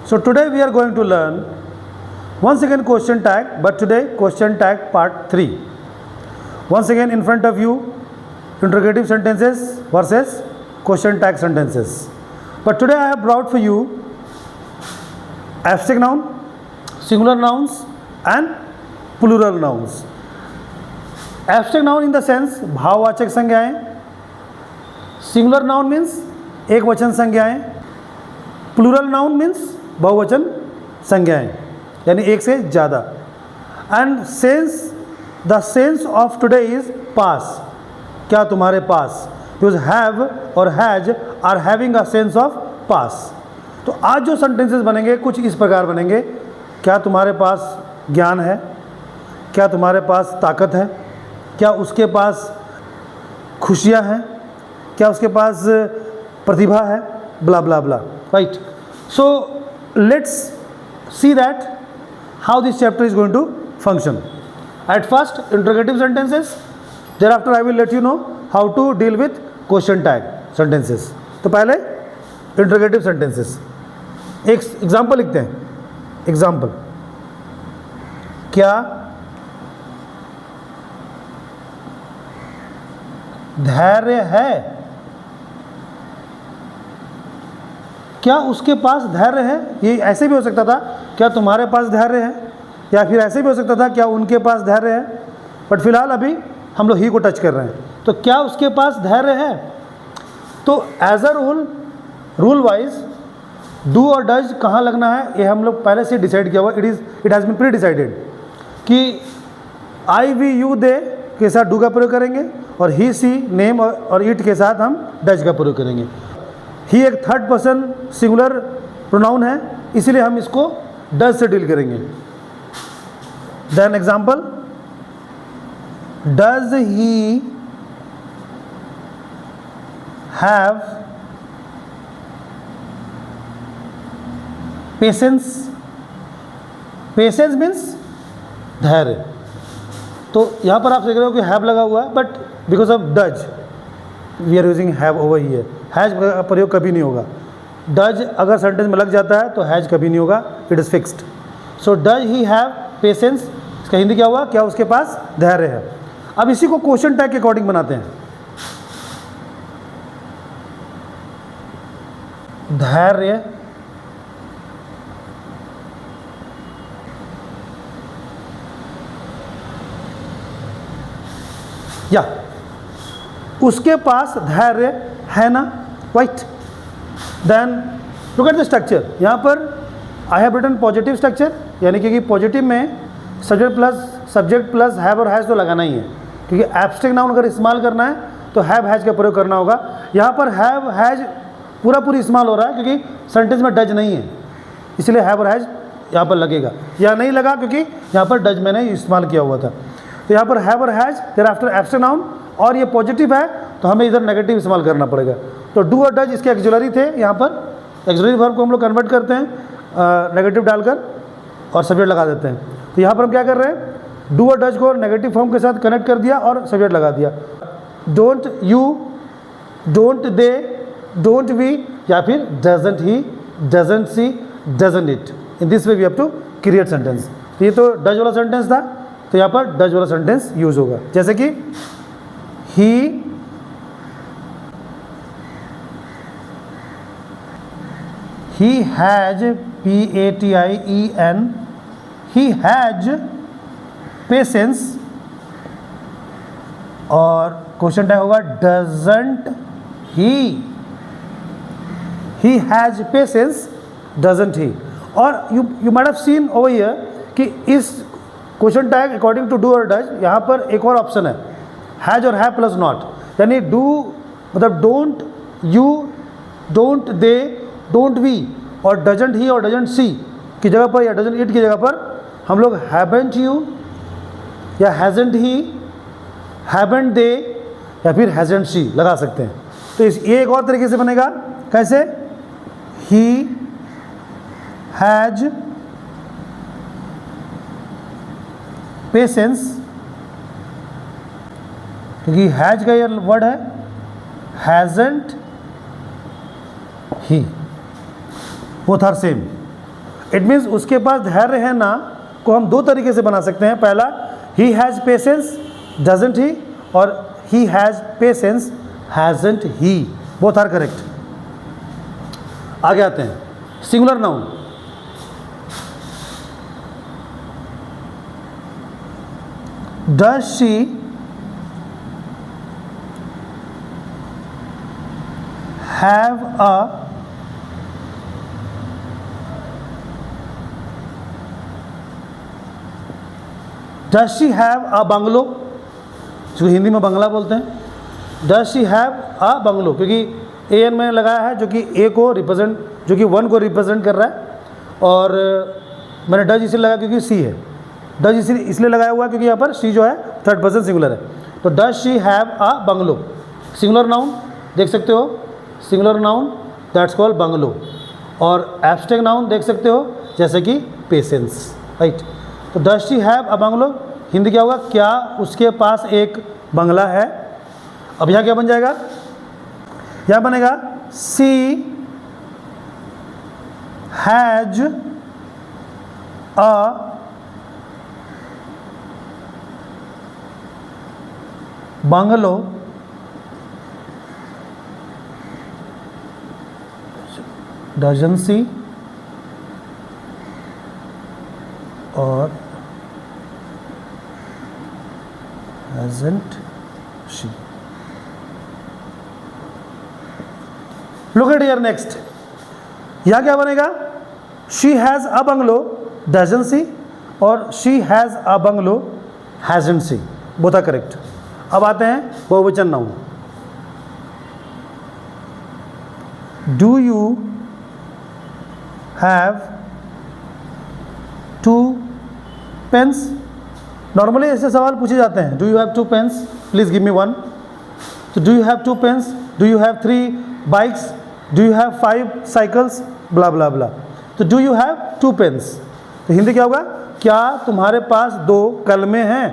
So today we are going to learn once again question tag, but today question tag part 3. Once again in front of you, interrogative sentences versus question tag sentences. But today I have brought for you abstract noun, singular nouns and plural nouns. Abstract noun in the sense भाववाचक संज्ञाएं, singular noun means एक वचन संज्ञाएं, plural noun means बहुवचन संज्ञाएं यानी एक से ज़्यादा. And sense, the sense of today is पास. क्या तुम्हारे पास, बिकॉज हैव और has are having a sense of पास. तो आज जो सेंटेंसेस बनेंगे कुछ इस प्रकार बनेंगे. क्या तुम्हारे पास ज्ञान है, क्या तुम्हारे पास ताकत है, क्या उसके पास खुशियाँ हैं, क्या उसके पास प्रतिभा है, blah blah blah. Right. So let's see that how this chapter is going to function. At first interrogative sentences, thereafter I will let you know how to deal with question tag sentences. तो पहले interrogative sentences. एक example लिखते हैं. Example, क्या धैर्य है, क्या उसके पास धैर्य है. ये ऐसे भी हो सकता था क्या तुम्हारे पास धैर्य है, या फिर ऐसे भी हो सकता था क्या उनके पास धैर्य है. बट फिलहाल अभी हम लोग ही को टच कर रहे हैं. तो क्या उसके पास धैर्य है. तो as a rule wise do और डज कहाँ लगना है ये हम लोग पहले से डिसाइड किया हुआ. It has been pre decided कि आई वी यू दे के साथ डू का प्रयोग करेंगे और ही सी नेम और इट के साथ हम डज का प्रयोग करेंगे. ही एक थर्ड पर्सन सिंगुलर प्रोनाउन है, इसीलिए हम इसको डज से डील करेंगे. Then example, does he have patience. Patience means धैर्य. तो यहाँ पर आप देख रहे हो कि हैव लगा हुआ है, but because of does we are using have over here. Has का प्रयोग कभी नहीं होगा. डज अगर सेंटेंस में लग जाता है तो हैज कभी नहीं होगा. It is fixed. So does he have patience, इसका हिंदी क्या हुआ, क्या उसके पास धैर्य है. अब इसी को क्वेश्चन टैग के अकॉर्डिंग बनाते हैं. धैर्य या उसके पास धैर्य है ना. Right. Then look at the structure. यहाँ पर I have written positive structure, यानी कि पॉजिटिव में सब्जेक्ट प्लस हैव और हैज तो लगाना ही है, क्योंकि एब्स्ट्रैक्ट नाउन अगर इस्तेमाल करना है तो हैव हैज का प्रयोग करना होगा. यहाँ पर हैव हैज पूरी इस्तेमाल हो रहा है क्योंकि सेंटेंस में डज नहीं है, इसलिए हैव और हैज यहाँ पर लगेगा. या नहीं लगा क्योंकि यहाँ पर डज मैंने इस्तेमाल किया हुआ था. तो यहाँ पर हैव और has, there after abstract noun, और ये पॉजिटिव है तो हमें इधर नेगेटिव इस्तेमाल करना पड़ेगा. तो डू और डज इसके एक्सुलरी थे. यहाँ पर एक्सुलरी वर्ब को हम लोग कन्वर्ट करते हैं नेगेटिव डालकर और सब्जेक्ट लगा देते हैं. तो यहाँ पर हम क्या कर रहे हैं, डू और डज को नेगेटिव फॉर्म के साथ कनेक्ट कर दिया और सब्जेक्ट लगा दिया. Don't you, don't they, don't we, या फिर doesn't he, doesn't she, doesn't it. In this way we have to create sentence. तो ये तो डज वाला सेंटेंस था, तो यहाँ पर डज वाला सेंटेंस यूज होगा. जैसे कि he has, P-A-T-I-E-N, he has patience. और क्वेश्चन टैग होगा doesn't he. he has patience, doesn't he. और you might have seen over here कि इस question tag according to do और डज यहाँ पर एक और ऑप्शन है, हैज और हैव प्लस नॉट. यानी डू मतलब don't you, don't they, don't we और डजंट ही और डजंट सी की जगह पर या डजंट इट की जगह पर हम लोग हैवेंट यू या हैजेंट ही, हैवेंट दे या फिर हैजेंट सी लगा सकते हैं. तो ये एक और तरीके से बनेगा. कैसे, ही हैज पेशेंस, क्योंकि हैज का ये वर्ड है, hasn't he, both are same. It means उसके पास धैर्य है ना को हम दो तरीके से बना सकते हैं। पहला, he has patience doesn't he, और he has patience hasn't he, both are correct. आगे आते हैं, singular noun. Does she have a does she have a bungalow, जो हिंदी में बंगला बोलते हैं। Does she have a bungalow, क्योंकि ए एन मैंने लगाया है जो कि ए को रिप्रेजेंट, जो कि वन को रिप्रेजेंट कर रहा है, और मैंने डज इसलिए लगाया क्योंकि सी है। डज इसलिए लगाया हुआ है क्योंकि यहाँ पर सी जो है थर्ड पर्सन सिंगुलर है। तो does she have a bungalow, singular noun देख सकते हो, singular noun that's called bungalow. और एब्स्ट्रैक्ट नाउन देख सकते हो जैसे कि पेशेंस, राइट। तो does she have a bungalow, Hindi क्या होगा, क्या उसके पास एक बंगला है। अब यहाँ क्या बन जाएगा, यहाँ बनेगा सी हैज अ बंगलो डजन सी, और hasn't she। Look at here next, यहाँ क्या बनेगा, she has a bungalow doesn't she, और she has a bungalow hasn't she, both are correct। अब आते हैं बहुवचन noun. Do you have two pens, normally ऐसे सवाल पूछे जाते हैं। Do you have two pens, please give me one. तो do you have two pens, do you have 3 bikes, do you have 5 cycles, blah blah blah. तो do you have 2 pens, तो हिंदी क्या होगा, क्या तुम्हारे पास 2 कलमें हैं।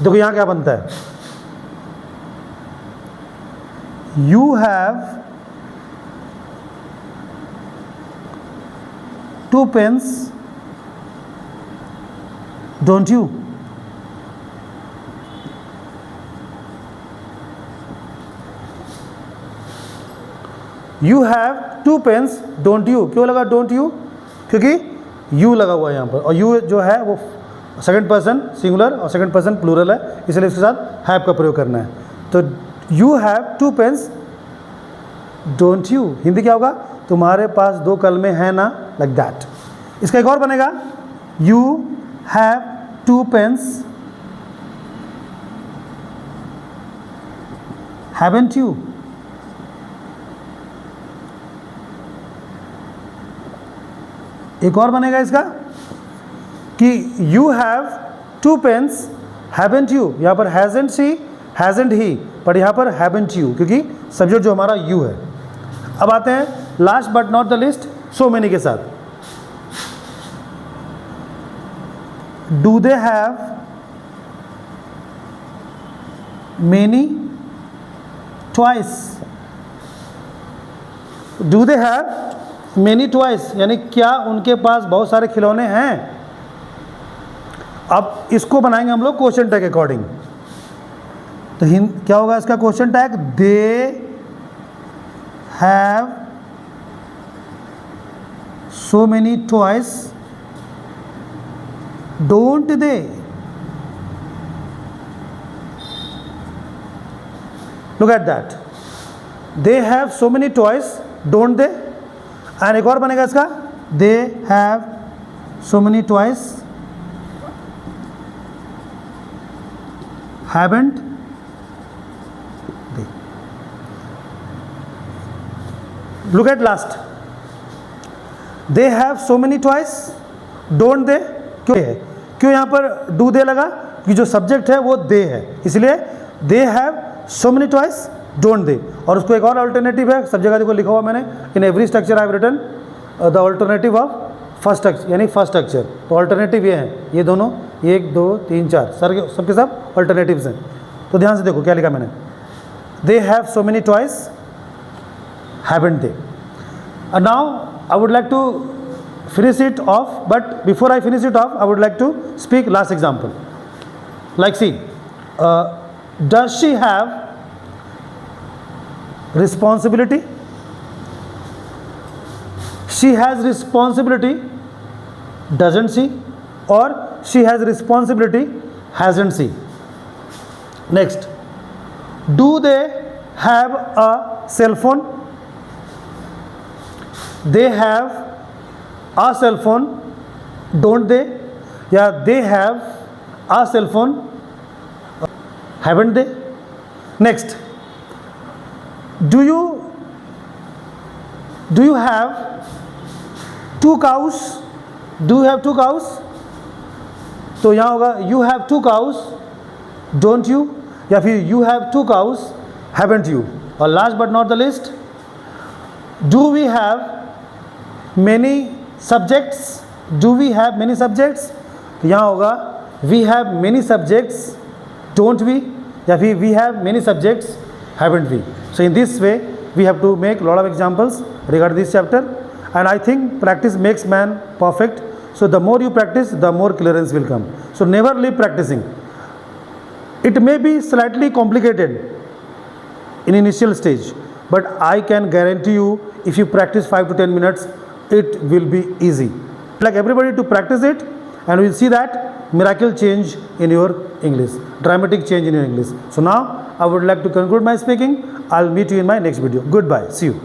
देखो यहाँ क्या बनता है, you have 2 pens don't you. You have 2 pens don't you, क्यों लगा डोंट यू, क्योंकि यू लगा हुआ है यहाँ पर, और यू जो है वो सेकंड पर्सन सिंगुलर और सेकंड पर्सन प्लूरल है, इसलिए इसके साथ हैव का प्रयोग करना है। तो you have 2 pens don't you, Hindi क्या होगा, तुम्हारे पास 2 कलमें हैं ना, लाइक दैट। इसका एक और बनेगा, you have 2 pens haven't you. एक और बनेगा इसका कि you have 2 pens haven't you, यहाँ पर हैजंट सी हैजंट ही, पर यहाँ पर हैवंट यू, क्योंकि सब्जेक्ट जो हमारा यू है। अब आते हैं last but not the list, so many के साथ। Do they have many twice, do they have many twice, यानी क्या उनके पास बहुत सारे खिलौने हैं। अब इसको बनाएंगे हम लोग क्वेश्चन टैग अकॉर्डिंग। तो क्या होगा इसका question tag, they have so many toys don't they. Look at that, they have so many toys don't they. And एक और बनेगा इसका, दे have so many toys haven't they. Look at last, they have so many toys don't they, क्यों है, क्यों यहाँ पर do they लगा, कि जो सब्जेक्ट है वो दे है, इसलिए दे have so many toys don't they. और उसको एक और अल्टरनेटिव है, सब जगह देखो लिखा हुआ मैंने, in every structure I have written the alternative of first अक्षर, यानी फर्स्ट अक्षर। तो अल्टरनेटिव ये हैं, ये दोनों 1 2 3 4 सर के सबके सब अल्टरनेटिव्स हैं। तो ध्यान से देखो क्या लिखा मैंने, they have so many toys haven't they. Now I would like to finish it off, but before I finish it off, I would like to speak last example. Like, see, does she have responsibility? She has responsibility, doesn't she? Or she has responsibility, hasn't she? Next, do they have a cell phone? They have a cell phone, don't they? Yeah, they have a cell phone, haven't they? Next, do you have 2 cows? Do you have 2 cows? तो यहाँ होगा you have 2 cows, don't you? या फिर you have 2 cows, haven't you? और last but not the least, do we have many subjects? Do we have many subjects? तो यहाँ होगा we have many subjects, don't we? या फिर we have many subjects, haven't we? So in this way we have to make a lot of examples regarding this chapter, and I think practice makes man perfect. So the more you practice, the more clearance will come. So never leave practicing. It may be slightly complicated in initial stage, but I can guarantee you, if you practice 5 to 10 minutes, it will be easy. Like everybody to practice it, and we'll see that miracle change in your English, dramatic change in your English. So now I would like to conclude my speaking. I'll meet you in my next video. Goodbye. See you.